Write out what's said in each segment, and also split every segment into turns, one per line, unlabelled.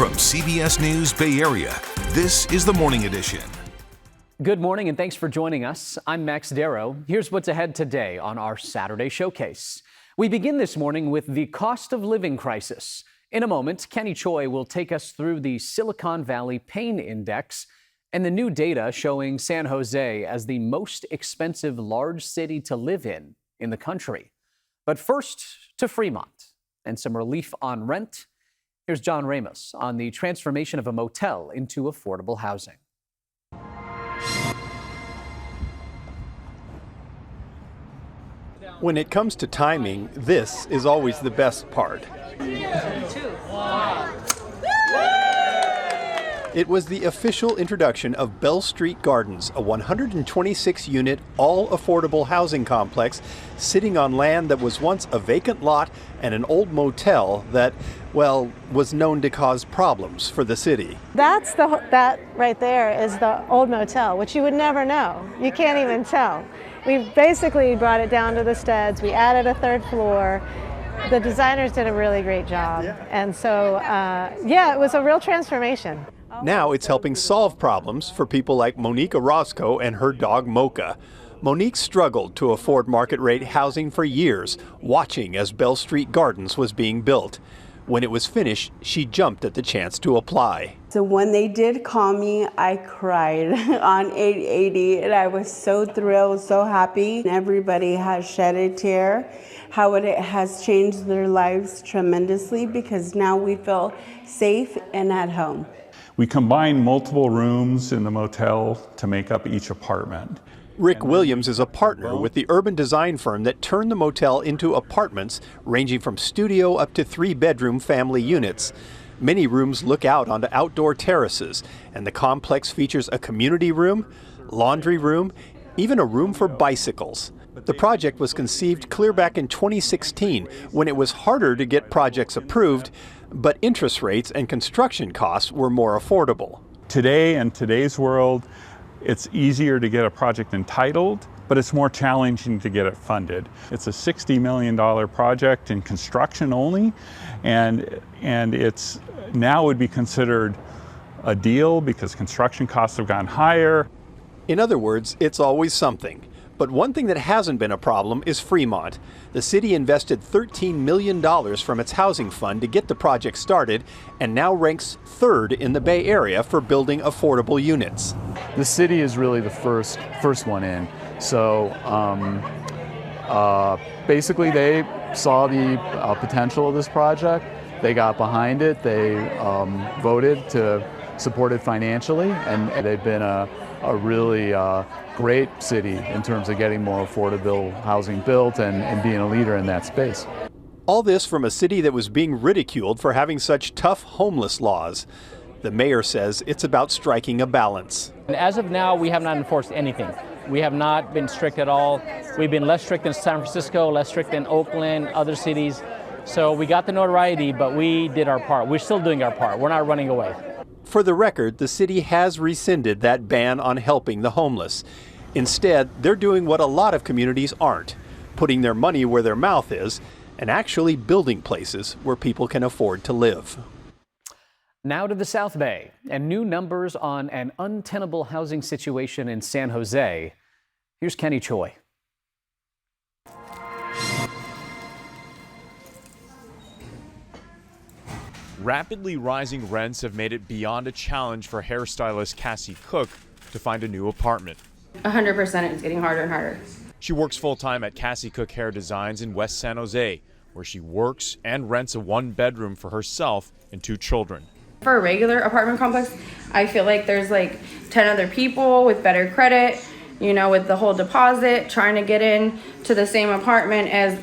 From CBS News Bay Area, this is the Morning Edition.
Good morning and thanks for joining us. I'm Max Darrow. Here's what's ahead today on our Saturday showcase. We begin this morning with the cost of living crisis. In a moment, Kenny Choi will take us through the Silicon Valley Pain Index and the new data showing San Jose as the most expensive large city to live in the country. But first to Fremont and some relief on rent. Here's John Ramos on the transformation of a motel into affordable housing.
When it comes to timing, this is always the best part. It was the official introduction of Bell Street Gardens, a 126-unit, all-affordable housing complex sitting on land that was once a vacant lot and an old motel that, well, was known to cause problems for the city.
That right there is the old motel, which you would never know. You can't even tell. We basically brought it down to the studs. We added a third floor. The designers did a really great job. And so, it was a real transformation.
Now it's helping solve problems for people like Monique Orozco and her dog Mocha. Monique struggled to afford market-rate housing for years, watching as Bell Street Gardens was being built. When it was finished, she jumped at the chance to apply.
So when they did call me, I cried on 880, and I was so thrilled, so happy. Everybody has shed a tear, how it has changed their lives tremendously, because now we feel safe and at home.
We combined multiple rooms in the motel to make up each apartment.
Rick Williams is a partner with the urban design firm that turned the motel into apartments ranging from studio up to 3-bedroom family units. Many rooms look out onto outdoor terraces, and the complex features a community room, laundry room, even a room for bicycles. The project was conceived clear back in 2016 when it was harder to get projects approved, but interest rates and construction costs were more affordable.
Today, in today's world, it's easier to get a project entitled, but it's more challenging to get it funded. It's a $60 million project in construction only, and it's now would be considered a deal because construction costs have gone higher.
In other words, it's always something. But one thing that hasn't been a problem is Fremont. The city invested $13 million from its housing fund to get the project started and now ranks third in the Bay Area for building affordable units.
The city is really the first one in. So basically they saw the potential of this project. They got behind it. They voted to support it financially, and they've been a really great city in terms of getting more affordable housing built and being a leader in that space.
All this from a city that was being ridiculed for having such tough homeless laws. The mayor says it's about striking a balance.
And as of now, we have not enforced anything. We have not been strict at all. We've been less strict in San Francisco, less strict in Oakland, other cities. So we got the notoriety, but we did our part. We're still doing our part. We're not running away.
For the record, the city has rescinded that ban on helping the homeless. Instead, they're doing what a lot of communities aren't, putting their money where their mouth is and actually building places where people can afford to live.
Now to the South Bay and new numbers on an untenable housing situation in San Jose. Here's Kenny Choi.
Rapidly rising rents have made it beyond a challenge for hairstylist Cassie Cook to find a new apartment.
100% it's getting harder and harder.
She works full-time at Cassie Cook Hair Designs in West San Jose, where she works and rents a 1-bedroom for herself and 2 children.
For a regular apartment complex, I feel like there's like 10 other people with better credit, with the whole deposit, trying to get in to the same apartment as,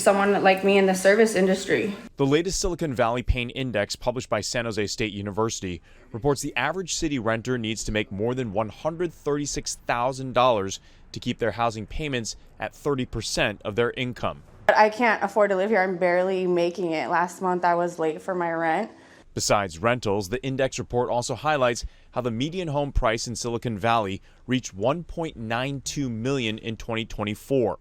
someone like me in the service industry.
The latest Silicon Valley Pain Index, published by San Jose State University, reports the average city renter needs to make more than $136,000 to keep their housing payments at 30% of their income.
I can't afford to live here. I'm barely making it. Last month I was late for my rent.
Besides rentals, the index report also highlights how the median home price in Silicon Valley reached $1.92 million in 2024.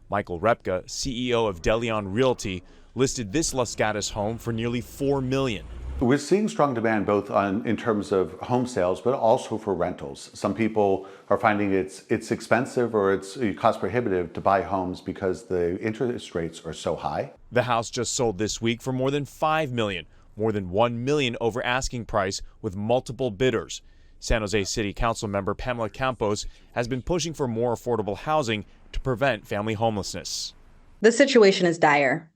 Michael Repka, CEO of DeLeon Realty, listed this Los Gatos home for nearly $4 million.
We're seeing strong demand both in terms of home sales, but also for rentals. Some people are finding it's expensive or it's cost prohibitive to buy homes because the interest rates are so high.
The house just sold this week for more than $5 million, more than $1 million over asking price with multiple bidders. San Jose City Council member Pamela Campos has been pushing for more affordable housing to prevent family homelessness.
The situation is dire.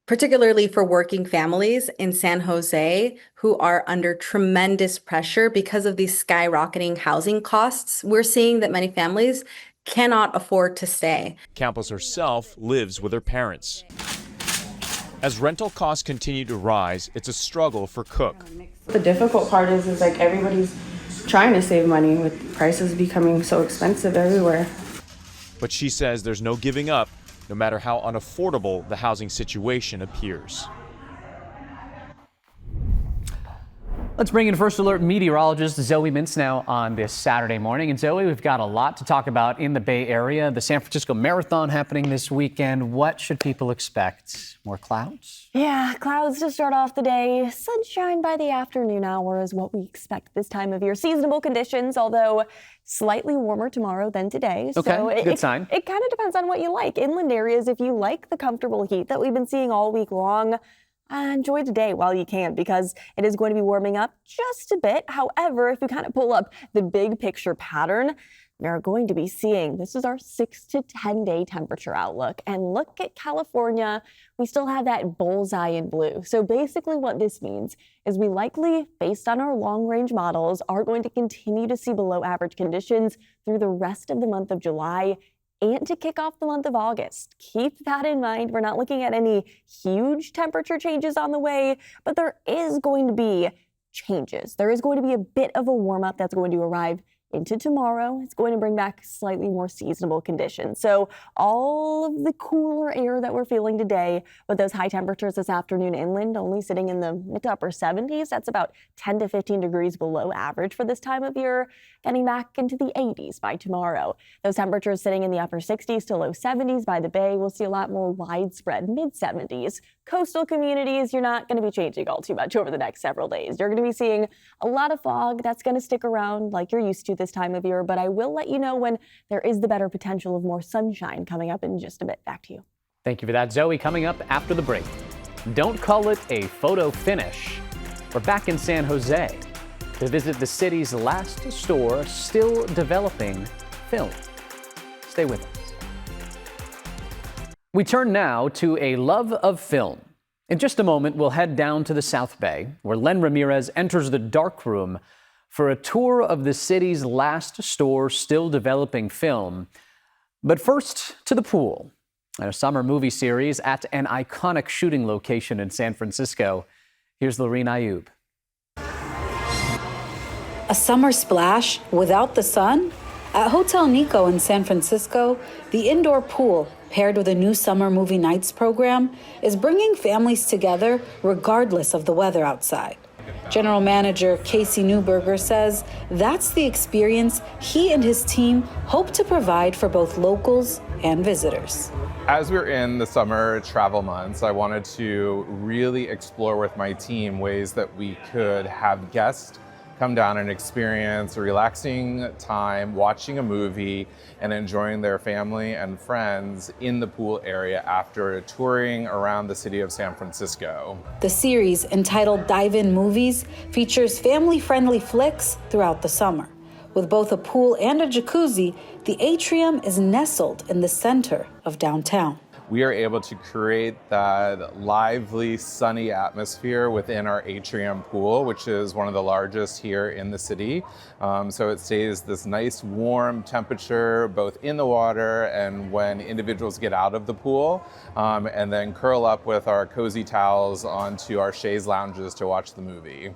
Particularly for working families in San Jose who are under tremendous pressure because of these skyrocketing housing costs. We're seeing that many families cannot afford to stay.
Campos herself lives with her parents. As rental costs continue to rise, it's a struggle for Cook.
The difficult part is like everybody's trying to save money with prices becoming so expensive everywhere.
But she says there's no giving up, no matter how unaffordable the housing situation appears.
Let's bring in First Alert meteorologist Zoe Mintz now on this Saturday morning. And Zoe, we've got a lot to talk about in the Bay Area. The San Francisco Marathon happening this weekend. What should people expect? More clouds?
Yeah, clouds to start off the day. Sunshine by the afternoon hour is what we expect this time of year. Seasonable conditions, although slightly warmer tomorrow than today.
Okay,
so
good sign.
It kind of depends on what you like. Inland areas, if you like the comfortable heat that we've been seeing all week long, enjoy today while you can, because it is going to be warming up just a bit. However, if you kind of pull up the big picture pattern, we are going to be seeing, this is our 6 to 10 day temperature outlook. And look at California, we still have that bullseye in blue. So basically what this means is we likely, based on our long range models, are going to continue to see below average conditions through the rest of the month of July and to kick off the month of August. Keep that in mind. We're not looking at any huge temperature changes on the way, but there is going to be changes. There is going to be a bit of a warm up that's going to arrive into tomorrow. It's going to bring back slightly more seasonable conditions. So all of the cooler air that we're feeling today with those high temperatures this afternoon inland only sitting in the mid to upper 70s. That's about 10 to 15 degrees below average for this time of year, getting back into the 80s by tomorrow. Those temperatures sitting in the upper 60s to low 70s by the Bay. We'll see a lot more widespread mid 70s. Coastal communities, you're not going to be changing all too much over the next several days. You're going to be seeing a lot of fog that's going to stick around like you're used to this time of year, but I will let you know when there is the better potential of more sunshine coming up in just a bit. Back to you.
Thank you for that, Zoe. Coming up after the break, don't call it a photo finish. We're back in San Jose to visit the city's last store still developing film. Stay with us. We turn now to a love of film. In just a moment, we'll head down to the South Bay, where Len Ramirez enters the dark room for a tour of the city's last store still developing film. But first, to the pool. In a summer movie series at an iconic shooting location in San Francisco. Here's Lorene Ayub.
A summer splash without the sun? At Hotel Nico in San Francisco, the indoor pool, paired with a new summer movie nights program, is bringing families together regardless of the weather outside. General Manager Casey Newberger says that's the experience he and his team hope to provide for both locals and visitors.
As we're in the summer travel months, I wanted to really explore with my team ways that we could have guests come down and experience a relaxing time watching a movie and enjoying their family and friends in the pool area after touring around the city of San Francisco.
The series, entitled Dive In Movies, features family-friendly flicks throughout the summer. With both a pool and a jacuzzi, the atrium is nestled in the center of downtown.
We are able to create that lively, sunny atmosphere within our atrium pool, which is one of the largest here in the city. So it stays this nice warm temperature both in the water and when individuals get out of the pool, and then curl up with our cozy towels onto our chaise lounges to watch the movie.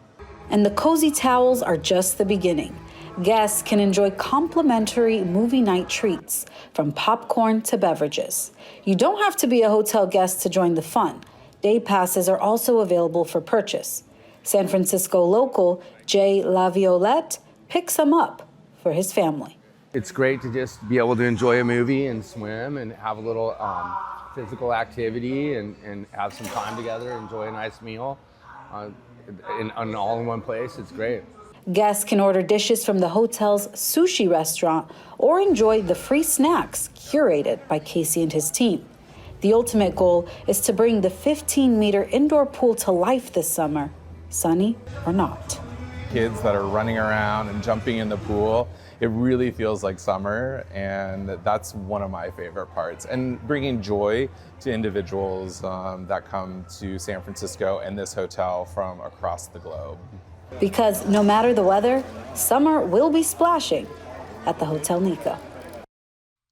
And the cozy towels are just the beginning. Guests can enjoy complimentary movie night treats, from popcorn to beverages. You don't have to be a hotel guest to join the fun. Day passes are also available for purchase. San Francisco local Jay LaViolette picks some up for his family.
It's great to just be able to enjoy a movie and swim and have a little physical activity and have some time together, enjoy a nice meal. all in one place. It's great.
Guests can order dishes from the hotel's sushi restaurant or enjoy the free snacks curated by Casey and his team. The ultimate goal is to bring the 15-meter indoor pool to life this summer, sunny or not.
Kids that are running around and jumping in the pool, it really feels like summer, and that's one of my favorite parts. And bringing joy to individuals that come to San Francisco and this hotel from across the globe.
Because no matter the weather, summer will be splashing at the Hotel Nico.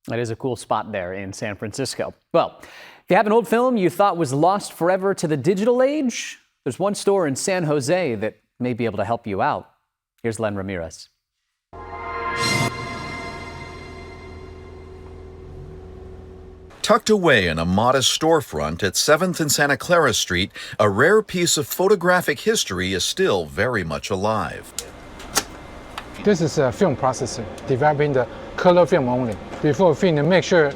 That is a cool spot there in San Francisco. Well, if you have an old film you thought was lost forever to the digital age, there's one store in San Jose that may be able to help you out. Here's Len Ramirez.
Tucked away in a modest storefront at 7th and Santa Clara Street, a rare piece of photographic history is still very much alive.
This is a film processor, developing the color film only. Before film, make sure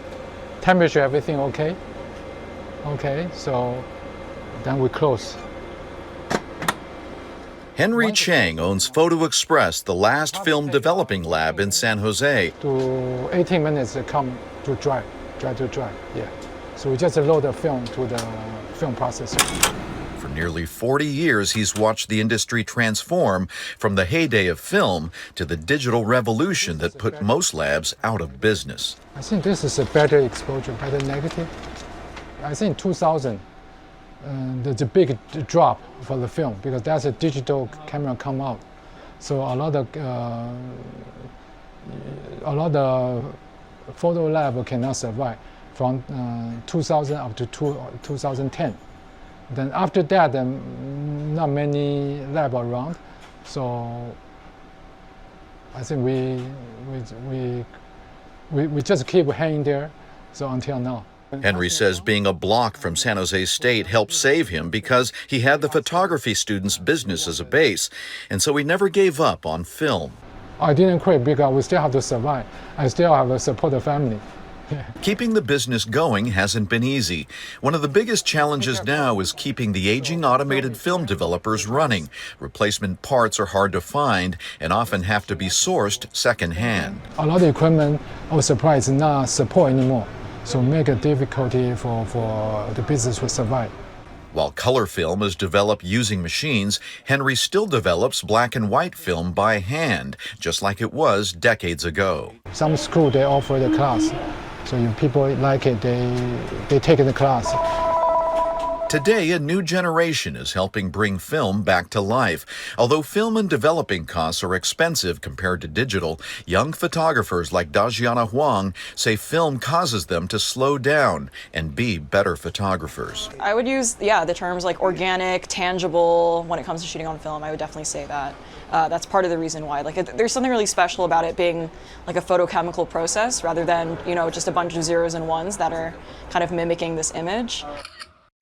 temperature, everything okay. Okay, so then we close.
Henry Chang owns Photo Express, the last film developing lab in San Jose.
To 18 minutes it come to dry to dry, yeah. So we just load the film to the film processor.
For nearly 40 years, he's watched the industry transform from the heyday of film to the digital revolution that put most labs out of business.
I think this is a better exposure, better negative. I think 2000, there's a big drop for the film because that's a digital camera come out. So a lot of photo lab cannot survive from 2000 up to 2010. Then after that, not many lab around. So I think we just keep hanging there. So until now.
Henry says being a block from San Jose State helped save him because he had the photography student's business as a base, and so he never gave up on film.
I didn't quit because we still have to survive. I still have to support the family.
Keeping the business going hasn't been easy. One of the biggest challenges now is keeping the aging automated film developers running. Replacement parts are hard to find and often have to be sourced secondhand.
A lot of equipment or supply is not support anymore, so make it difficulty for the business to survive.
While color film is developed using machines, Henry still develops black and white film by hand, just like it was decades ago.
Some school, they offer the class. So if people like it, they take the class.
Today, a new generation is helping bring film back to life. Although film and developing costs are expensive compared to digital, young photographers like Dajiana Huang say film causes them to slow down and be better photographers.
I would use, the terms like organic, tangible when it comes to shooting on film. I would definitely say that. That's part of the reason why. There's something really special about it being like a photochemical process rather than, just a bunch of zeros and ones that are kind of mimicking this image.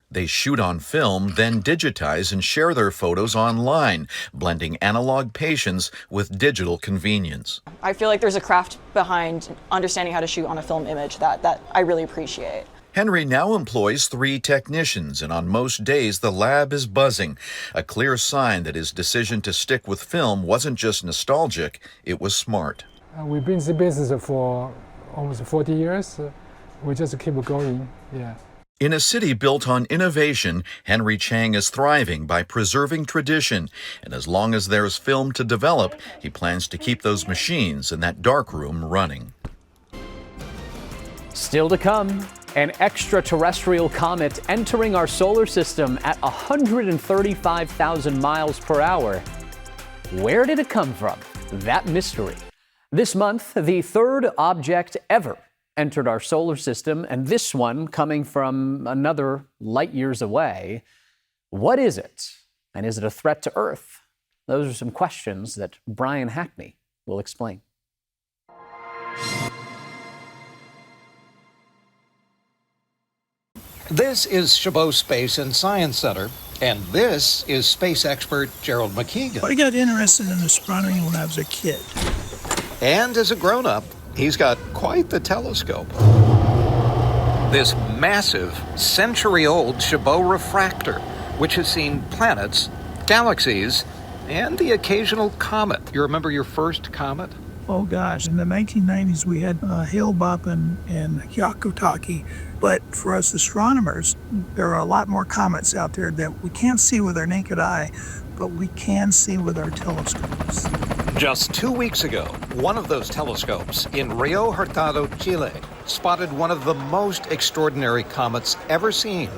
They shoot on film, then digitize and share their photos online, blending analog patience with digital convenience.
I feel like there's a craft behind understanding how to shoot on a film image that I really appreciate.
Henry now employs 3 technicians, and on most days the lab is buzzing, a clear sign that his decision to stick with film wasn't just nostalgic, it was smart.
We've been in the business for almost 40 years. We just keep going, yeah.
In a city built on innovation, Henry Chang is thriving by preserving tradition. And as long as there's film to develop, he plans to keep those machines in that darkroom running.
Still to come, an extraterrestrial comet entering our solar system at 135,000 miles per hour. Where did it come from? That mystery. This month, the third object ever entered our solar system, and this one coming from another light years away. What is it? And is it a threat to Earth? Those are some questions that Brian Hackney will explain.
This is Chabot Space and Science Center, and this is space expert Gerald McKeegan.
I got interested in astronomy when I was a kid.
And as a grown-up, he's got quite the telescope. This massive, century-old Chabot refractor, which has seen planets galaxies, and the occasional comet. You remember your first comet?
Oh gosh, in the 1990s we had Hale-Bopp and Hyakutake, but for us astronomers, there are a lot more comets out there that we can't see with our naked eye, but we can see with our telescopes.
Just 2 weeks ago, one of those telescopes in Rio Hurtado, Chile, spotted one of the most extraordinary comets ever seen.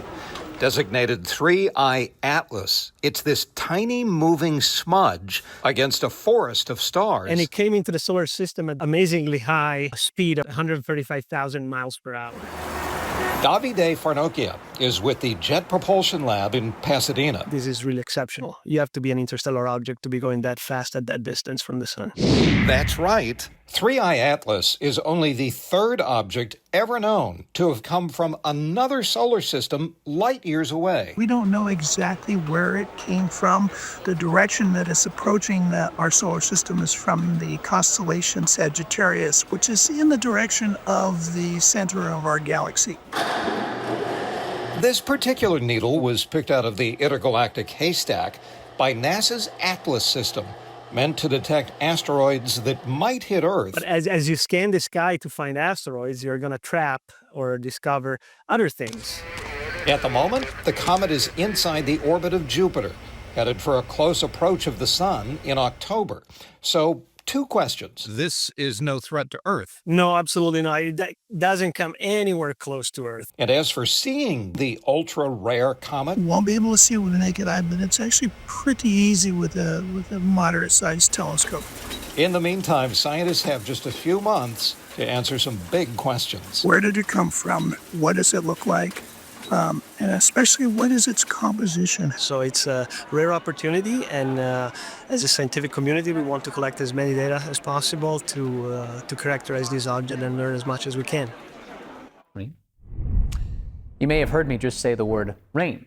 Designated 3I Atlas, it's this tiny moving smudge against a forest of stars.
And it came into the solar system at amazingly high speed of 135,000 miles per hour.
Davide Farnokia is with the Jet Propulsion Lab in Pasadena.
This is really exceptional. You have to be an interstellar object to be going that fast at that distance from the sun.
That's right. 3I Atlas is only the third object ever known to have come from another solar system light years away.
We don't know exactly where it came from. The direction that it's approaching our solar system is from the constellation Sagittarius, which is in the direction of the center of our galaxy.
This particular needle was picked out of the intergalactic haystack by NASA's Atlas system, meant to detect asteroids that might hit Earth.
But as you scan the sky to find asteroids, you're going to trap or discover other things.
At the moment, the comet is inside the orbit of Jupiter, headed for a close approach of the sun in October. So, 2 questions.
This is no threat to Earth.
No, absolutely not. It doesn't come anywhere close to Earth.
And as for seeing the ultra-rare comet,
You won't be able to see it with the naked eye, but it's actually pretty easy with a moderate-sized telescope.
in the meantime, scientists have just a few months to answer some big questions.
Where did it come from? What does it look like? And especially, what is its composition?
So it's a rare opportunity, and as a scientific community, we want to collect as many data as possible to characterize this object and learn as much as we can.
You may have heard me just say the word rain.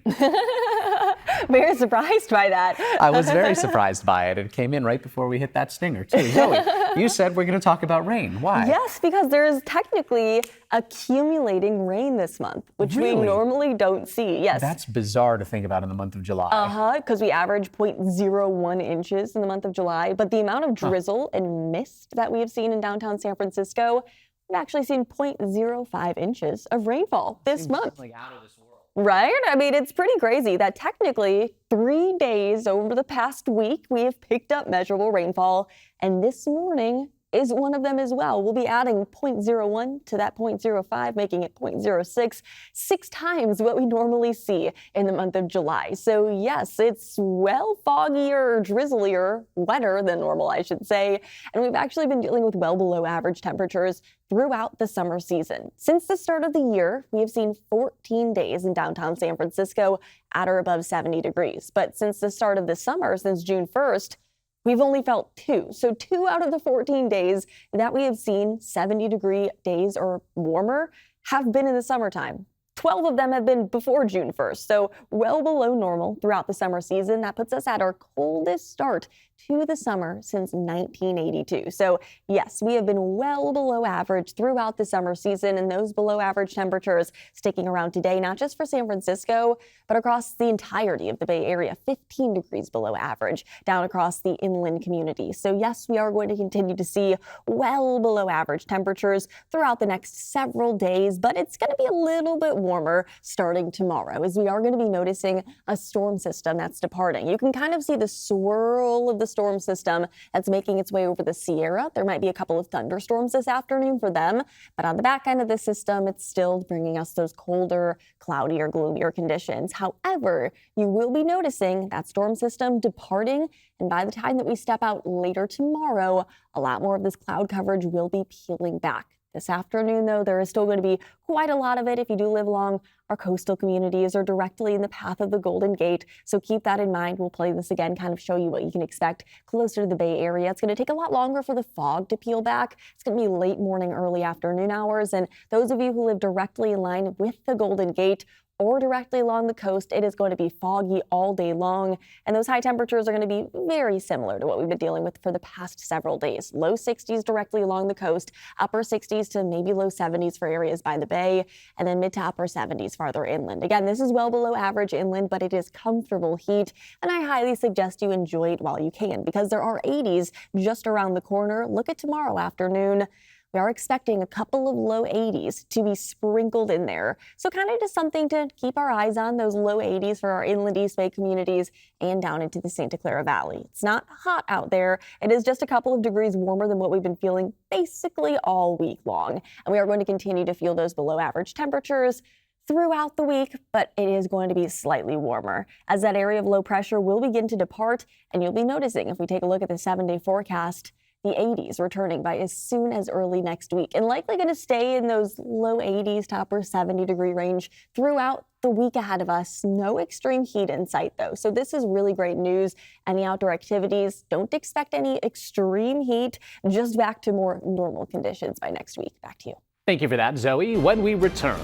Very surprised by that.
I was very surprised by it. It came in right before we hit that stinger, too. Zoe, you said we're going to talk about rain. Why?
Yes, because there is technically accumulating rain this month, which we normally don't see. Yes.
That's bizarre to think about in the month of July.
Because we average 0.01 inches in the month of July. But the amount of drizzle and mist that we have seen in downtown San Francisco, we've actually seen 0.05 inches of rainfall this month.
Like out of this world.
Right? I mean, it's pretty crazy that technically 3 days over the past week, we have picked up measurable rainfall. And this morning is one of them as well. We'll be adding 0.01 to that 0.05, making it 0.06, 6 times what we normally see in the month of July. So yes, it's foggier, drizzlier, wetter than normal, I should say. And we've actually been dealing with well below average temperatures throughout the summer season. Since the start of the year, we have seen 14 days in downtown San Francisco at or above 70 degrees. But since the start of the summer, since June 1st, we've only felt 2. So 2 out of the 14 days that we have seen 70-degree days or warmer have been in the summertime. 12 of them have been before June 1st, so well below normal throughout the summer season. That puts us at our coldest start to the summer since 1982. So yes, we have been well below average throughout the summer season, and those below average temperatures sticking around today, not just for San Francisco, but across the entirety of the Bay Area, 15 degrees below average down across the inland community. So yes, we are going to continue to see well below average temperatures throughout the next several days, but it's going to be a little bit warmer starting tomorrow, as we are going to be noticing a storm system that's departing. You can kind of see the swirl of the storm system that's making its way over the Sierra. There might be a couple of thunderstorms this afternoon for them, but on the back end of the system, it's still bringing us those colder, cloudier, gloomier conditions. However, you will be noticing that storm system departing, and by the time that we step out later tomorrow, a lot more of this cloud coverage will be peeling back. This afternoon, though, there is still going to be quite a lot of it if you do live along our coastal communities or directly in the path of the Golden Gate. So keep that in mind. We'll play this again, kind of show you what you can expect closer to the Bay Area. It's going to take a lot longer for the fog to peel back. It's going to be late morning, early afternoon hours. And those of you who live directly in line with the Golden Gate or directly along the coast, it is going to be foggy all day long, and those high temperatures are going to be very similar to what we've been dealing with for the past several days. Low 60s directly along the coast, upper 60s to maybe low 70s for areas by the bay, and then mid to upper 70s farther inland. Again, this is well below average inland, but it is comfortable heat, and I highly suggest you enjoy it while you can, because there are 80s just around the corner. Look at tomorrow afternoon. We are expecting a couple of low 80s to be sprinkled in there. So kind of just something to keep our eyes on, those low 80s for our inland East Bay communities and down into the Santa Clara Valley. It's not hot out there. It is just a couple of degrees warmer than what we've been feeling basically all week long. And we are going to continue to feel those below average temperatures throughout the week, but it is going to be slightly warmer as that area of low pressure will begin to depart. And you'll be noticing, if we take a look at the 7-day forecast, the 80s returning by as soon as early next week, and likely going to stay in those low 80s to upper 70-degree range throughout the week ahead of us. No extreme heat in sight, though. So this is really great news. Any outdoor activities, don't expect any extreme heat, just back to more normal conditions by next week. Back to you.
Thank you for that, Zoe. When we return,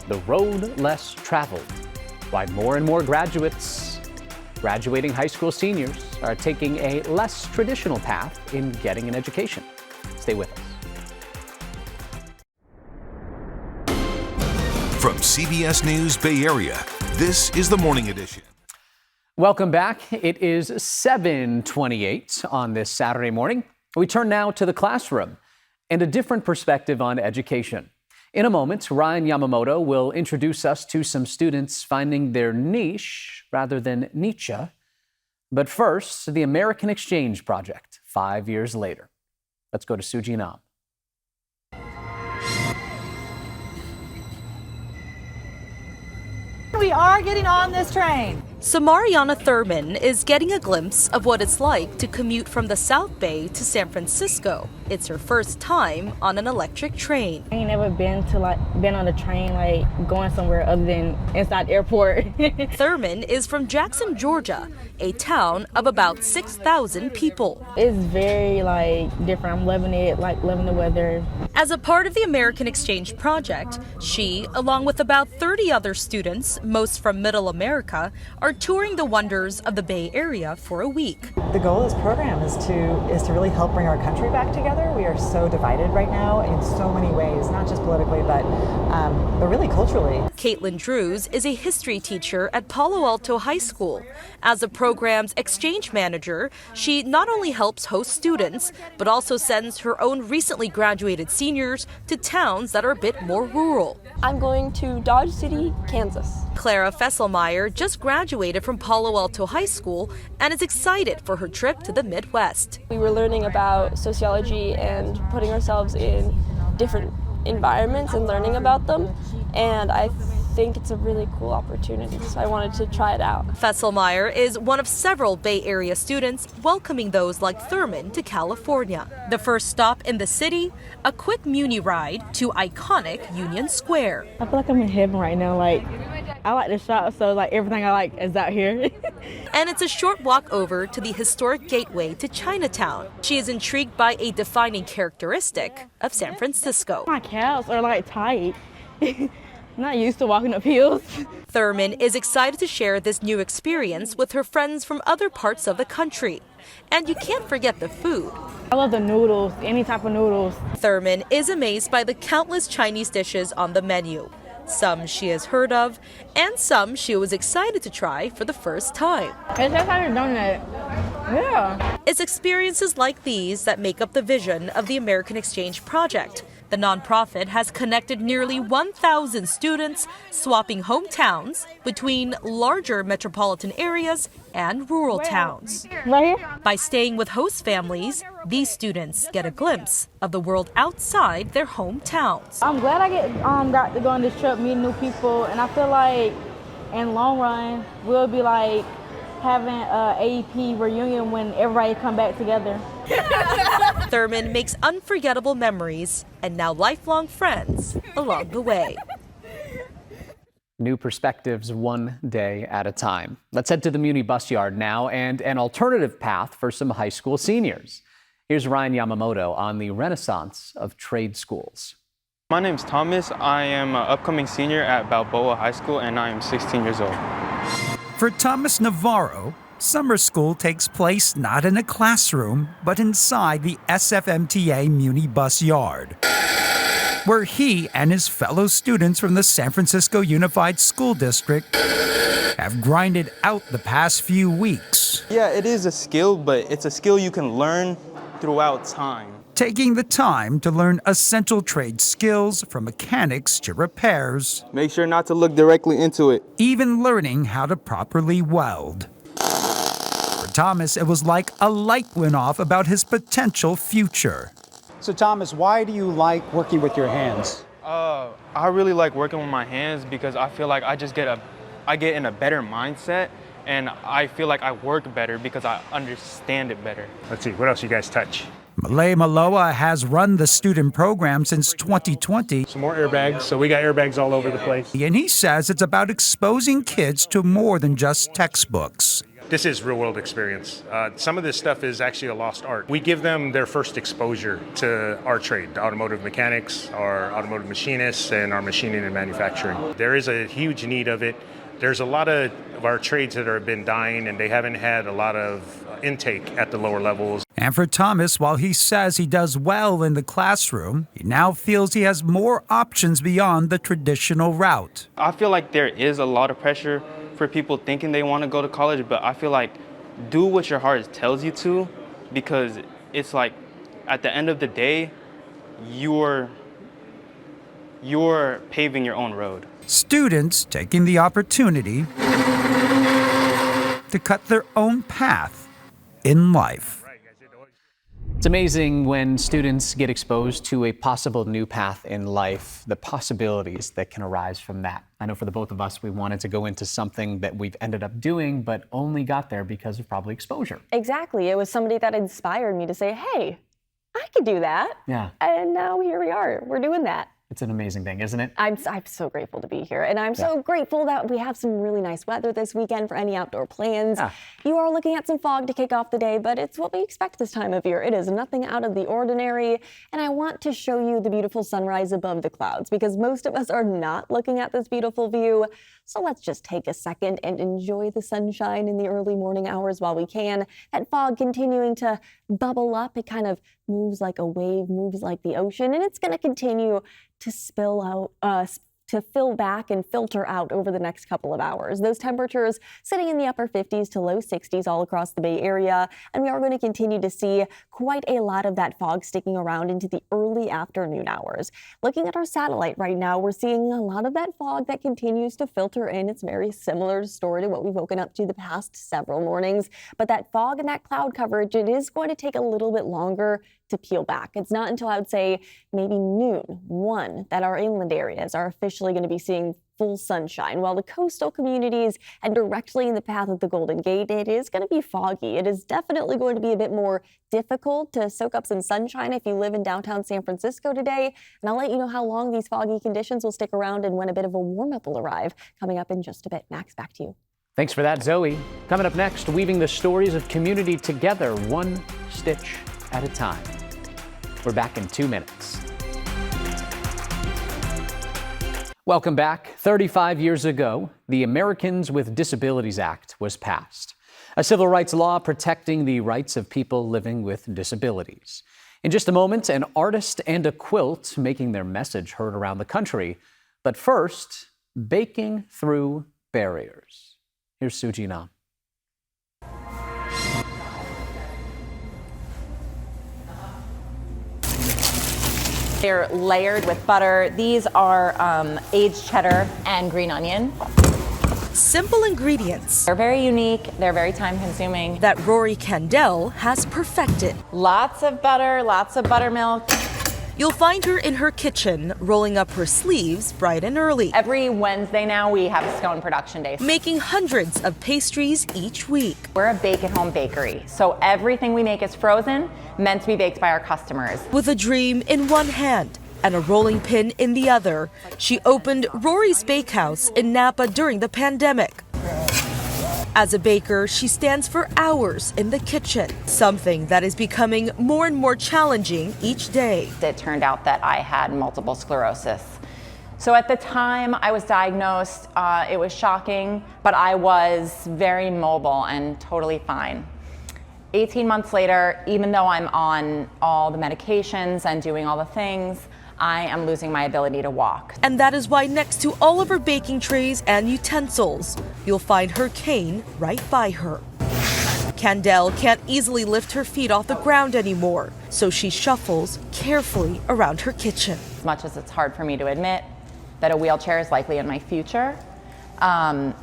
the road less traveled. Why more and more graduating high school seniors are taking a less traditional path in getting an education. Stay with us.
From CBS News Bay Area, this is the Morning Edition.
Welcome back. It is 7:28 on this Saturday morning. We turn now to the classroom and a different perspective on education. In a moment, Ryan Yamamoto will introduce us to some students finding their niche rather than niche. But first, the American Exchange Project, 5 years later. Let's go to Suji Nam.
We are getting on this train.
Samariana Thurman is getting a glimpse of what it's like to commute from the South Bay to San Francisco. It's her first time on an electric train.
I ain't never been on a train going somewhere other than inside the airport.
Thurman is from Jackson, Georgia, a town of about 6,000 people.
It's very different. I'm loving it, loving the weather.
As a part of the American Exchange Project, she, along with about 30 other students, most from Middle America, are touring the wonders of the Bay Area for a week.
The goal of this program is to really help bring our country back together. We are so divided right now in so many ways, not just politically, but really culturally.
Caitlin Drews is a history teacher at Palo Alto High School. As the program's exchange manager, she not only helps host students, but also sends her own recently graduated seniors to towns that are a bit more rural.
I'm going to Dodge City, Kansas.
Clara Fesselmeyer just graduated from Palo Alto High School and is excited for her trip to the Midwest.
We were learning about sociology and putting ourselves in different environments and learning about them, and I think it's a really cool opportunity, so I wanted to try it out.
Fesselmeyer is one of several Bay Area students welcoming those like Thurman to California. The first stop in the city, a quick Muni ride to iconic Union Square.
I feel like I'm in heaven right now. I like to shop, so everything I like is out here.
And it's a short walk over to the historic gateway to Chinatown. She is intrigued by a defining characteristic of San Francisco.
My calves are tight. I'm not used to walking up hills.
Thurman is excited to share this new experience with her friends from other parts of the country. And you can't forget the food.
I love the noodles, any type of noodles.
Thurman is amazed by the countless Chinese dishes on the menu. Some she has heard of, and some she was excited to try for the first time.
It's just like a donut. Yeah.
It's experiences like these that make up the vision of the American Exchange Project. The nonprofit has connected nearly 1,000 students, swapping hometowns between larger metropolitan areas and rural towns.
Right here?
By staying with host families, these students get a glimpse of the world outside their hometowns.
I'm glad I got to go on this trip, meet new people, and I feel like in the long run, we'll be having an AEP reunion when everybody come back together.
Thurman makes unforgettable memories and now lifelong friends along the way.
New perspectives one day at a time. Let's head to the Muni bus yard now and an alternative path for some high school seniors. Here's Ryan Yamamoto on the renaissance of trade schools.
My name's Thomas. I am an upcoming senior at Balboa High School, and I am 16 years old.
For Thomas Navarro, summer school takes place not in a classroom, but inside the SFMTA Muni Bus Yard, where he and his fellow students from the San Francisco Unified School District have grinded out the past few weeks.
Yeah, it is a skill, but it's a skill you can learn throughout time.
Taking the time to learn essential trade skills from mechanics to repairs.
Make sure not to look directly into it.
Even learning how to properly weld. For Thomas, it was like a light went off about his potential future.
So Thomas, why do you like working with your hands?
I really like working with my hands because I feel like I get in a better mindset, and I feel like I work better because I understand it better.
Let's see, what else you guys touch?
Malay Maloa has run the student program since 2020.
Some more airbags, so we got airbags all over the place.
And he says it's about exposing kids to more than just textbooks.
This is real world experience. Some of this stuff is actually a lost art. We give them their first exposure to our trade, automotive mechanics, our automotive machinists, and our machining and manufacturing. There is a huge need of it. There's a lot of our trades that have been dying, and they haven't had a lot of intake at the lower levels.
And for Thomas, while he says he does well in the classroom, he now feels he has more options beyond the traditional route.
I feel like there is a lot of pressure for people thinking they want to go to college, but I feel like do what your heart tells you to, because it's like at the end of the day, you're paving your own road.
Students taking the opportunity to cut their own path in life.
It's amazing when students get exposed to a possible new path in life, the possibilities that can arise from that. I know for the both of us, we wanted to go into something that we've ended up doing, but only got there because of probably exposure.
Exactly. It was somebody that inspired me to say, hey, I could do that.
Yeah.
And now here we are. We're doing that.
It's an amazing thing, isn't it?
I'm so grateful to be here. And I'm so grateful that we have some really nice weather this weekend for any outdoor plans. You are looking at some fog to kick off the day, but it's what we expect this time of year. It is nothing out of the ordinary. And I want to show you the beautiful sunrise above the clouds because most of us are not looking at this beautiful view. So let's just take a second and enjoy the sunshine in the early morning hours while we can. That fog continuing to bubble up. It kind of moves like a wave, moves like the ocean, and it's going to continue to spill out, to fill back and filter out over the next couple of hours. Those temperatures sitting in the upper 50s to low 60s all across the Bay Area, and we are going to continue to see quite a lot of that fog sticking around into the early afternoon hours. Looking at our satellite right now, we're seeing a lot of that fog that continues to filter in. It's very similar story to what we've woken up to the past several mornings, but that fog and that cloud coverage, it is going to take a little bit longer to peel back. It's not until I would say maybe noon, 1, that our inland areas are officially going to be seeing full sunshine, while the coastal communities and directly in the path of the Golden Gate, it is going to be foggy. It is definitely going to be a bit more difficult to soak up some sunshine if you live in downtown San Francisco today. And I'll let you know how long these foggy conditions will stick around and when a bit of a warm-up will arrive coming up in just a bit. Max, back to you.
Thanks for that, Zoe. Coming up next, weaving the stories of community together, one stitch at a time. We're back in 2 minutes. Welcome back. 35 years ago, the Americans with Disabilities Act was passed, a civil rights law protecting the rights of people living with disabilities. In just a moment, an artist and a quilt making their message heard around the country. But first, baking through barriers. Here's Suji Nam.
They're layered with butter. These are aged cheddar and green onion.
Simple ingredients.
They're very unique. They're very time consuming.
That Rory Kandel has perfected.
Lots of buttermilk.
You'll find her in her kitchen, rolling up her sleeves bright and early.
Every Wednesday now we have a scone production day.
Making hundreds of pastries each week.
We're a bake-at-home bakery, so everything we make is frozen, meant to be baked by our customers.
With a dream in one hand and a rolling pin in the other, she opened Rory's Bakehouse in Napa during the pandemic. As a baker, she stands for hours in the kitchen, something that is becoming more and more challenging each day.
It turned out that I had multiple sclerosis. So at the time I was diagnosed, it was shocking, but I was very mobile and totally fine. 18 months later, even though I'm on all the medications and doing all the things, I am losing my ability to walk.
And that is why next to all of her baking trays and utensils, you'll find her cane right by her. Candell can't easily lift her feet off the ground anymore, so she shuffles carefully around her kitchen.
As much as it's hard for me to admit that a wheelchair is likely in my future, and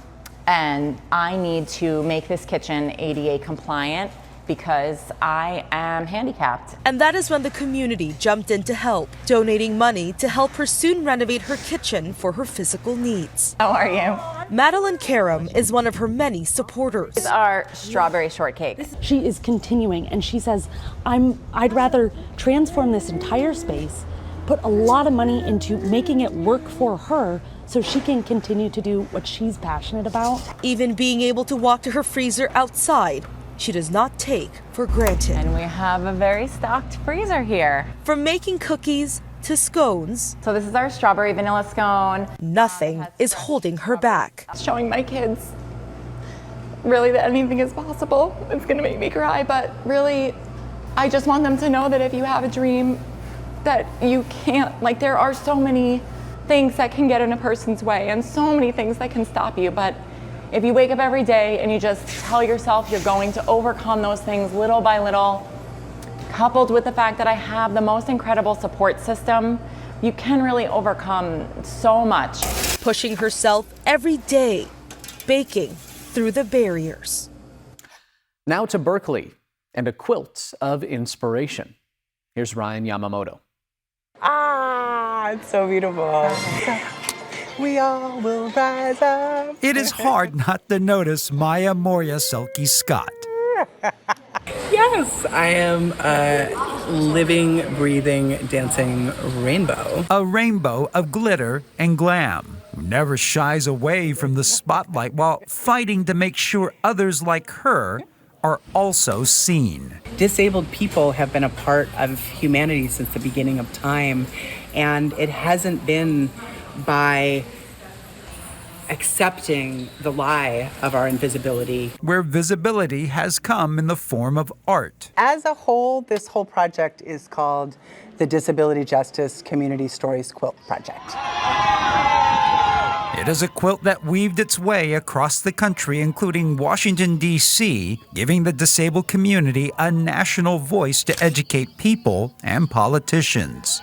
I need to make this kitchen ADA compliant because I am handicapped.
And that is when the community jumped in to help, donating money to help her soon renovate her kitchen for her physical needs.
How are you?
Madeline Karam is one of her many supporters.
It's our strawberry shortcake.
She is continuing, and she says, I'd rather transform this entire space, put a lot of money into making it work for her so she can continue to do what she's passionate about.
Even being able to walk to her freezer outside, she does not take for granted.
And we have a very stocked freezer here.
From making cookies to scones.
So this is our strawberry vanilla scone.
Nothing is holding her back.
Showing my kids really that anything is possible. It's gonna make me cry, but really, I just want them to know that if you have a dream, that you can't, like there are so many things that can get in a person's way and so many things that can stop you, but if you wake up every day and you just tell yourself you're going to overcome those things little by little, coupled with the fact that I have the most incredible support system, you can really overcome so much.
Pushing herself every day, baking through the barriers.
Now to Berkeley and a quilt of inspiration. Here's Ryan Yamamoto.
It's so beautiful. We all will rise up.
It is hard not to notice Maya Moria Selkie Scott.
Yes, I am a living, breathing, dancing rainbow.
A rainbow of glitter and glam, who never shies away from the spotlight while fighting to make sure others like her are also seen.
Disabled people have been a part of humanity since the beginning of time, and it hasn't been by accepting the lie of our invisibility.
Where visibility has come in the form of art.
As a whole, this whole project is called the Disability Justice Community Stories Quilt Project.
It is a quilt that weaved its way across the country, including Washington, D.C., giving the disabled community a national voice to educate people and politicians.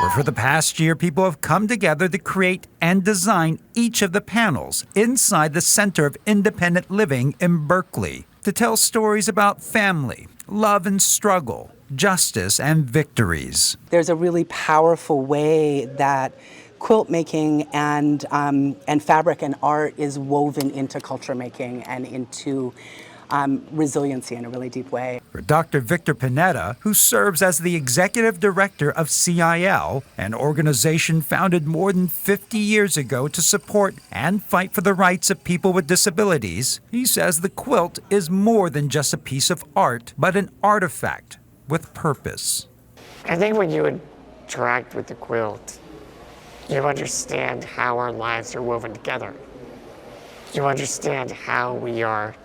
Where for the past year, people have come together to create and design each of the panels inside the Center of Independent Living in Berkeley to tell stories about family, love and struggle, justice and victories.
There's a really powerful way that quilt making and fabric and art is woven into culture making and into resiliency in a really deep way.
For Dr. Victor Panetta, who serves as the executive director of CIL, an organization founded more than 50 years ago to support and fight for the rights of people with disabilities, he says the quilt is more than just a piece of art, but an artifact with purpose.
I think when you interact with the quilt, you understand how our lives are woven together. You understand how we are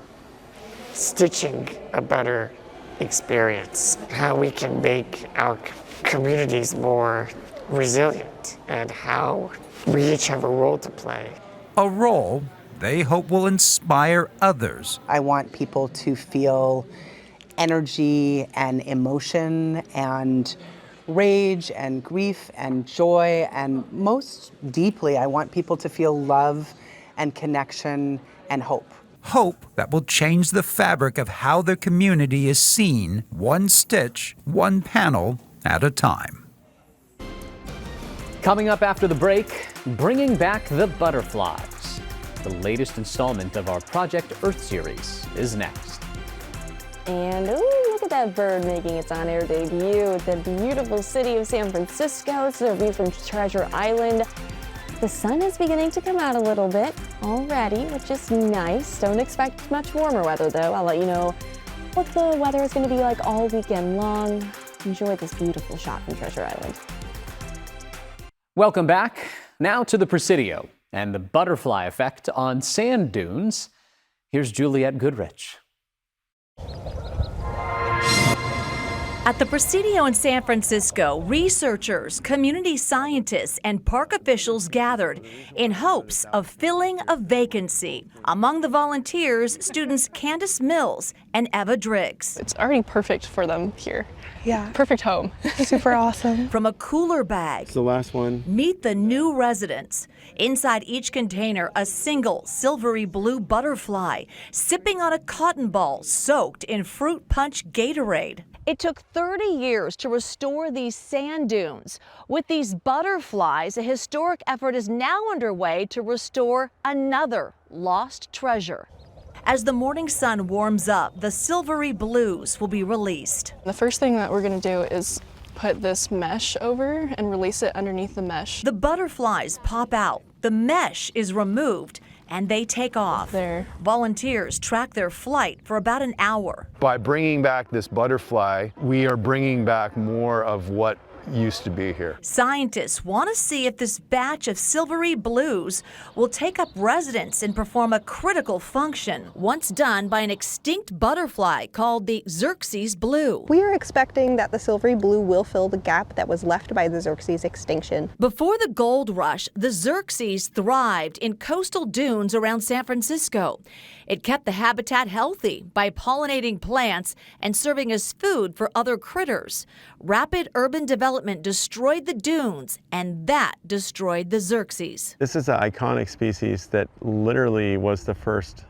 stitching a better experience, how we can make our communities more resilient, and how we each have a role to play.
A role they hope will inspire others.
I want people to feel energy and emotion and rage and grief and joy, and most deeply, I want people to feel love and connection and hope.
Hope that will change the fabric of how the community is seen, one stitch, one panel at a time.
Coming up after the break, bringing back the butterflies. The latest installment of our Project Earth series is next.
And ooh, look at that bird making its on-air debut at the beautiful city of San Francisco. It's a view from Treasure Island. the sun is beginning to come out a little bit already, which is nice. Don't expect much warmer weather though. I'll let you know what the weather is going to be like all weekend long. Enjoy this beautiful shot from Treasure Island.
Welcome back. Now to the Presidio and the butterfly effect on sand dunes. Here's Juliette Goodrich.
At the Presidio in San Francisco, researchers, community scientists, and park officials gathered in hopes of filling a vacancy. Among the volunteers, students Candace Mills and Eva Driggs.
It's already perfect for them here.
Yeah.
Perfect home.
Super awesome.
From a cooler bag.
It's the last one.
Meet the new residents. Inside each container, a single silvery blue butterfly sipping on a cotton ball soaked in fruit punch Gatorade. It took 30 years to restore these sand dunes. With these butterflies, a historic effort is now underway to restore another lost treasure. As the morning sun warms up, the silvery blues will be released.
The first thing that we're going to do is put this mesh over and release it underneath the mesh.
The butterflies pop out, the mesh is removed, and they take off.
There.
Volunteers track their flight for about an hour.
By bringing back this butterfly, we are bringing back more of what used to be here.
Scientists want to see if this batch of silvery blues will take up residence and perform a critical function, once done by an extinct butterfly called the Xerxes blue.
We are expecting that the silvery blue will fill the gap that was left by the Xerxes extinction.
Before the gold rush, the Xerxes thrived in coastal dunes around San Francisco. It kept the habitat healthy by pollinating plants and serving as food for other critters. Rapid urban development destroyed the dunes, and that destroyed the Xerxes.
This is an iconic species that literally was the first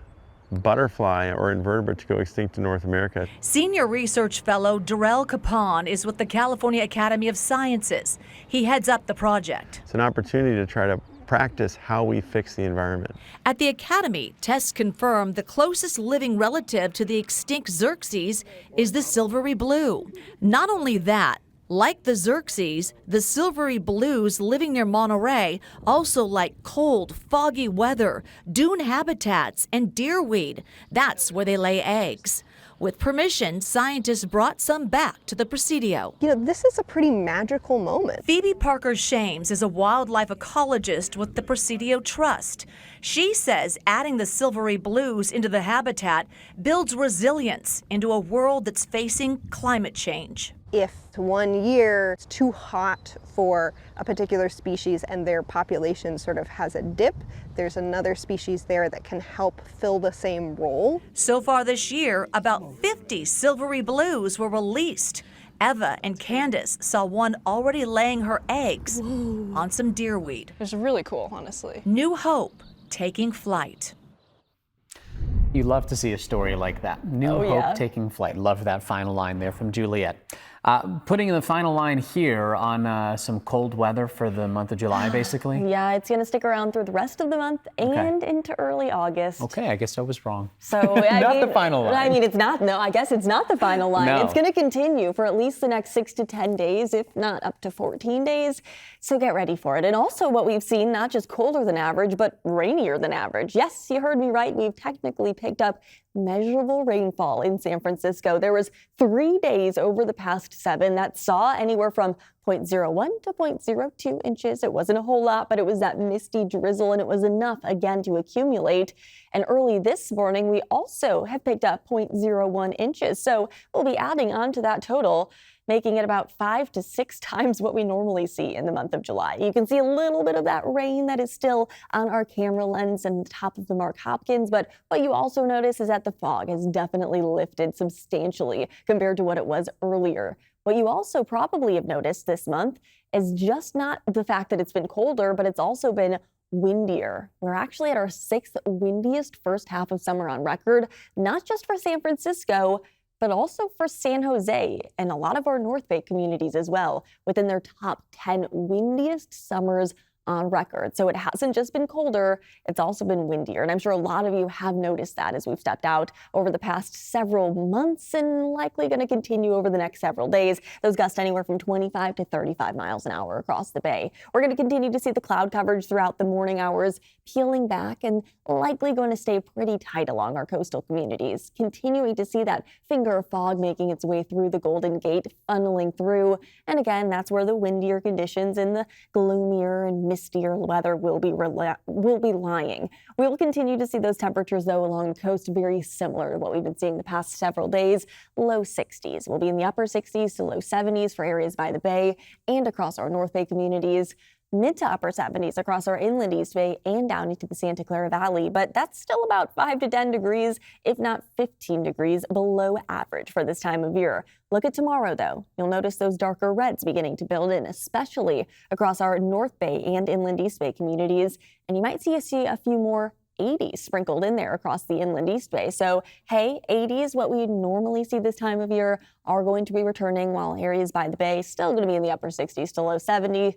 butterfly or invertebrate to go extinct in North America.
Senior research fellow Darrell Capon is with the California Academy of Sciences. He heads up the project.
It's an opportunity to try to practice how we fix the environment.
At the Academy, tests confirm the closest living relative to the extinct Xerxes is the silvery blue. Not only that, like the Xerxes, the silvery blues living near Monterey also like cold, foggy weather, dune habitats, and deerweed. That's where they lay eggs. With permission, scientists brought some back to the Presidio.
You know, this is a pretty magical moment.
Phoebe Parker-Shames is a wildlife ecologist with the Presidio Trust. She says adding the silvery blues into the habitat builds resilience into a world that's facing climate change.
If 1 year it's too hot for a particular species and their population sort of has a dip, there's another species there that can help fill the same role.
So far this year, about 50 silvery blues were released. Eva and Candace saw one already laying her eggs on some deerweed.
It's really cool, honestly.
New hope taking flight.
You love to see a story like that. New hope taking flight. Love that final line there from Juliette. Putting in the final line here on some cold weather for the month of July, basically.
Yeah, it's going to stick around through the rest of the month and into early August.
Okay, I guess I was wrong.
So
not the final line.
I mean, it's not. No, I guess it's not the final line.
No.
It's going to continue for at least the next 6 to 10 days, if not up to 14 days. So get ready for it. And also what we've seen, not just colder than average, but rainier than average. Yes, you heard me right. We've technically picked up measurable rainfall in San Francisco. There was 3 days over the past 7 that saw anywhere from 0.01 to 0.02 inches. It wasn't a whole lot, but it was that misty drizzle, and it was enough again to accumulate. And early this morning, we also have picked up 0.01 inches. So we'll be adding on to that total, making it about 5 to 6 times what we normally see in the month of July. You can see a little bit of that rain that is still on our camera lens and the top of the Mark Hopkins, but what you also notice is that the fog has definitely lifted substantially compared to what it was earlier. What you also probably have noticed this month is just not the fact that it's been colder, but it's also been windier. We're actually at our 6th windiest first half of summer on record, not just for San Francisco, but also for San Jose and a lot of our North Bay communities as well, within their top 10 windiest summers on record. So it hasn't just been colder, it's also been windier. And I'm sure a lot of you have noticed that as we've stepped out over the past several months and likely going to continue over the next several days. Those gusts anywhere from 25 to 35 miles an hour across the bay. We're going to continue to see the cloud coverage throughout the morning hours peeling back and likely going to stay pretty tight along our coastal communities. Continuing to see that finger of fog making its way through the Golden Gate, funneling through. And again, that's where the windier conditions and the gloomier and mistier weather will be lying. We will continue to see those temperatures, though, along the coast very similar to what we've been seeing the past several days. Low 60s. We'll be in the upper 60s to low 70s for areas by the bay and across our North Bay communities. Mid to upper 70s across our inland East Bay and down into the Santa Clara Valley, but that's still about 5 to 10 degrees, if not 15 degrees below average for this time of year. Look at tomorrow, though. You'll notice those darker reds beginning to build in, especially across our North Bay and inland East Bay communities, and you might see a few more 80s sprinkled in there across the inland East Bay. So, hey, 80s, what we normally see this time of year, are going to be returning, while areas by the bay still going to be in the upper 60s to low 70s.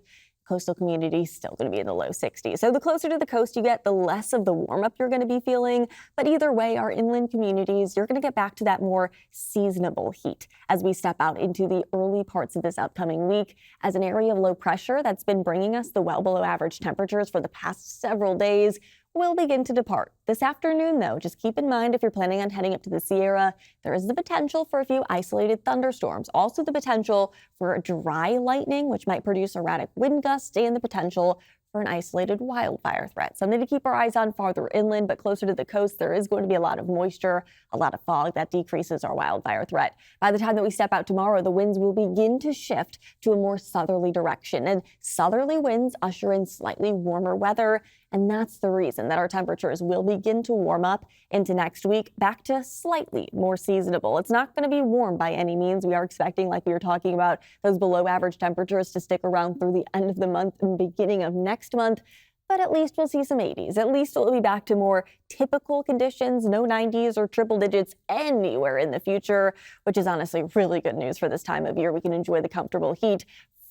Coastal communities still going to be in the low 60s. So the closer to the coast you get, the less of the warm-up you're going to be feeling. But either way, our inland communities, you're going to get back to that more seasonable heat as we step out into the early parts of this upcoming week, as an area of low pressure that's been bringing us the well below average temperatures for the past several days will begin to depart. This afternoon, though, just keep in mind if you're planning on heading up to the Sierra, there is the potential for a few isolated thunderstorms. Also the potential for dry lightning, which might produce erratic wind gusts, and the potential for an isolated wildfire threat. Something to keep our eyes on farther inland, but closer to the coast, there is going to be a lot of moisture, a lot of fog that decreases our wildfire threat. By the time that we step out tomorrow, the winds will begin to shift to a more southerly direction, and southerly winds usher in slightly warmer weather. And that's the reason that our temperatures will begin to warm up into next week, back to slightly more seasonable. It's not going to be warm by any means. We are expecting, like we were talking about, those below average temperatures to stick around through the end of the month and beginning of next month. But at least we'll see some 80s. At least we'll be back to more typical conditions, no 90s or triple digits anywhere in the future, which is honestly really good news for this time of year. We can enjoy the comfortable heat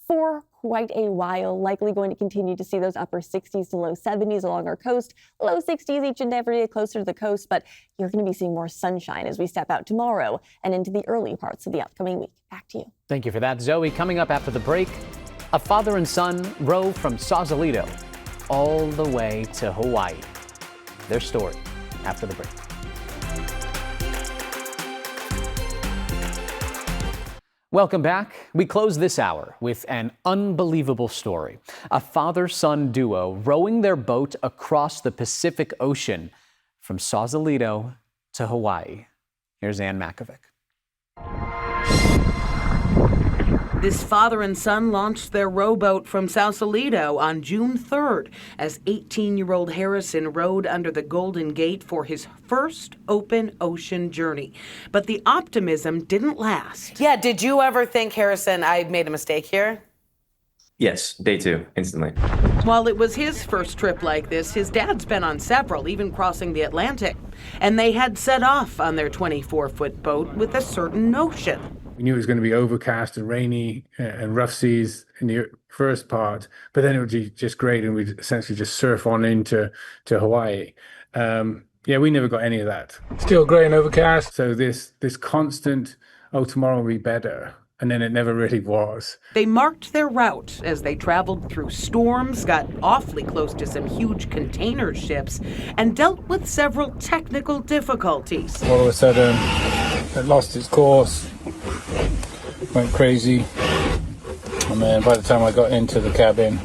for quite a while, likely going to continue to see those upper 60s to low 70s along our coast, low 60s each and every day closer to the coast, but you're going to be seeing more sunshine as we step out tomorrow and into the early parts of the upcoming week. Back to you.
Thank you for that, Zoe. Coming up after the break, a father and son row from Sausalito all the way to Hawaii. Their story after the break. Welcome back. We close this hour with an unbelievable story. A father-son duo rowing their boat across the Pacific Ocean from Sausalito to Hawaii. Here's Ann Makovic.
This father and son launched their rowboat from Sausalito on June 3rd as 18-year-old Harrison rowed under the Golden Gate for his first open ocean journey. But the optimism didn't last.
Yeah, did you ever think, Harrison, I made a mistake here?
Yes, day two, instantly.
While it was his first trip like this, his dad's been on several, even crossing the Atlantic. And they had set off on their 24-foot boat with a certain notion.
We knew it was going to be overcast and rainy and rough seas in the first part, but then it would be just great, and we'd essentially just surf on into Hawaii. Yeah, we never got any of that. Still grey and overcast. So this constant, oh, tomorrow will be better. And then it never really was.
They marked their route as they traveled through storms, got awfully close to some huge container ships, and dealt with several technical difficulties.
All of a sudden, it lost its course, went crazy, and then by the time I got into the cabin,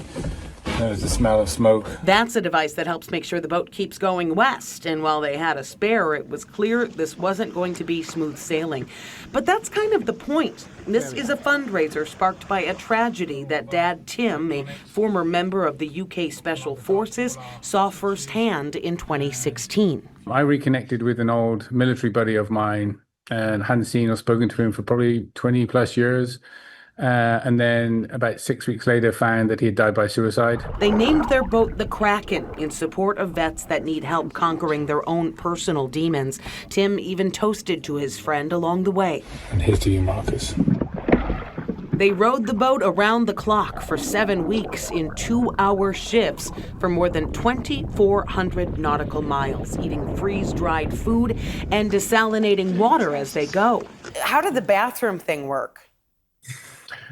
there was the smell of smoke.
That's a device that helps make sure the boat keeps going west, and while they had a spare, it was clear this wasn't going to be smooth sailing. But that's kind of the point. This is a fundraiser sparked by a tragedy that Dad Tim, a former member of the UK Special Forces, saw firsthand in 2016.
I reconnected with an old military buddy of mine and hadn't seen or spoken to him for probably 20 plus years. And then about 6 weeks later found that he had died by suicide.
They named their boat the Kraken in support of vets that need help conquering their own personal demons. Tim even toasted to his friend along the way.
And here's to you, Marcus.
They rowed the boat around the clock for 7 weeks in 2-hour shifts for more than 2,400 nautical miles, eating freeze-dried food and desalinating water as they go.
How did the bathroom thing work?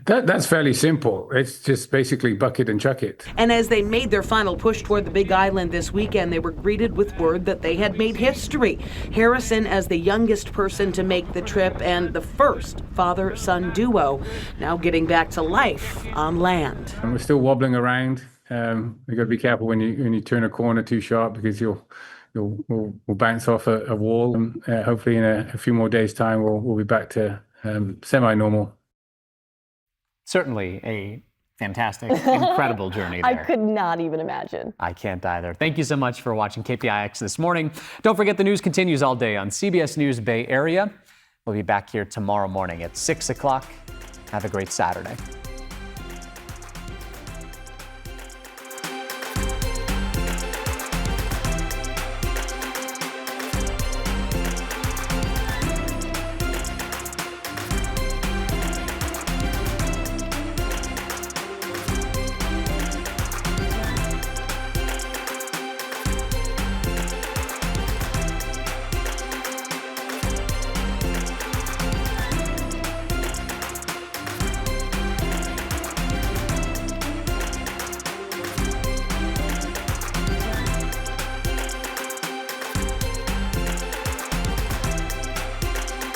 That's fairly simple. It's just basically bucket and chuck it.
And as they made their final push toward the Big Island this weekend, they were greeted with word that they had made history. Harrison as the youngest person to make the trip and the first father-son duo, now getting back to life on land.
And we're still wobbling around. You've got to be careful when you turn a corner too sharp, because you'll bounce off a wall. And hopefully in a few more days' time, we'll be back to semi-normal.
Certainly a fantastic, incredible journey there.
I could not even imagine.
I can't either. Thank you so much for watching KPIX this morning. Don't forget, the news continues all day on CBS News Bay Area. We'll be back here tomorrow morning at 6 o'clock. Have a great Saturday.